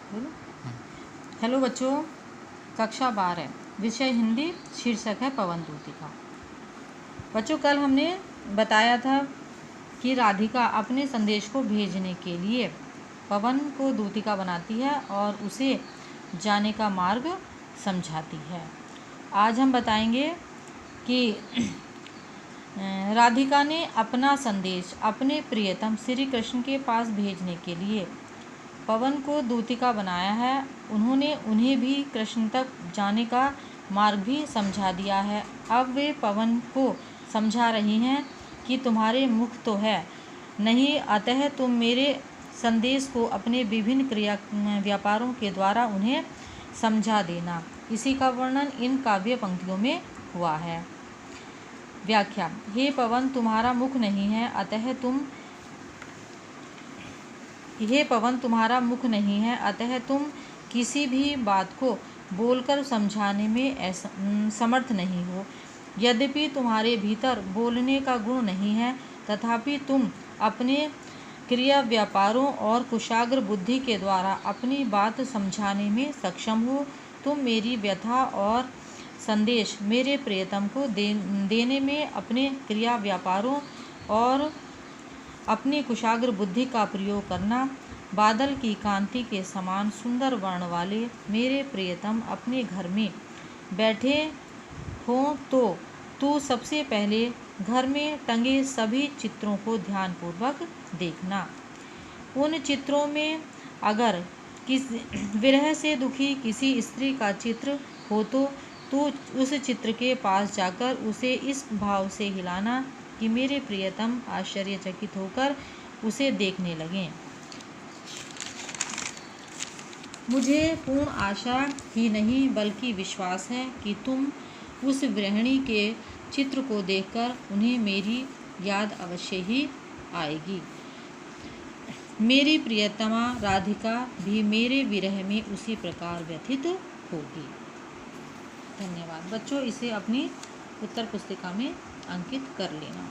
बोलो। हेलो बच्चों, कक्षा 12 विषय हिंदी, शीर्षक है पवन दूतिका। बच्चों, कल हमने बताया था कि राधिका अपने संदेश को भेजने के लिए पवन को दूतिका बनाती है और उसे जाने का मार्ग समझाती है। आज हम बताएंगे कि राधिका ने अपना संदेश अपने प्रियतम श्री कृष्ण के पास भेजने के लिए पवन को दूतिका बनाया है। उन्होंने उन्हें भी कृष्ण तक जाने का मार्ग भी समझा दिया है। अब वे पवन को समझा रही हैं कि तुम्हारे मुख तो है नहीं, अतः तुम मेरे संदेश को अपने विभिन्न क्रिया व्यापारों के द्वारा उन्हें समझा देना। इसी का वर्णन इन काव्य पंक्तियों में हुआ है। व्याख्या। हे पवन, तुम्हारा मुख नहीं है, अतः तुम किसी भी बात को बोलकर समझाने में समर्थ नहीं हो। यद्यपि तुम्हारे भीतर बोलने का गुण नहीं है, तथापि तुम अपने क्रिया व्यापारों और कुशाग्र बुद्धि के द्वारा अपनी बात समझाने में सक्षम हो। तुम मेरी व्यथा और संदेश मेरे प्रियतम को देने में अपने क्रिया व्यापारों और अपनी कुशाग्र बुद्धि का प्रयोग करना। बादल की कांति के समान सुंदर वर्ण वाले मेरे प्रियतम अपने घर में बैठे हों तो तू सबसे पहले घर में टंगे सभी चित्रों को ध्यानपूर्वक देखना। उन चित्रों में अगर विरह से दुखी किसी स्त्री का चित्र हो तो तू उस चित्र के पास जाकर उसे इस भाव से हिलाना कि मेरे प्रियतम आश्चर्यचकित होकर उसे देखने लगें। मुझे पूर्ण आशा ही नहीं बल्कि विश्वास है कि तुम उस गृहिणी के चित्र को देखकर उन्हें मेरी याद अवश्य ही आएगी। मेरी प्रियतमा राधिका भी मेरे विरह में उसी प्रकार व्यथित होगी। धन्यवाद। बच्चों, इसे अपनी उत्तर पुस्तिका में अंकित कर लेना।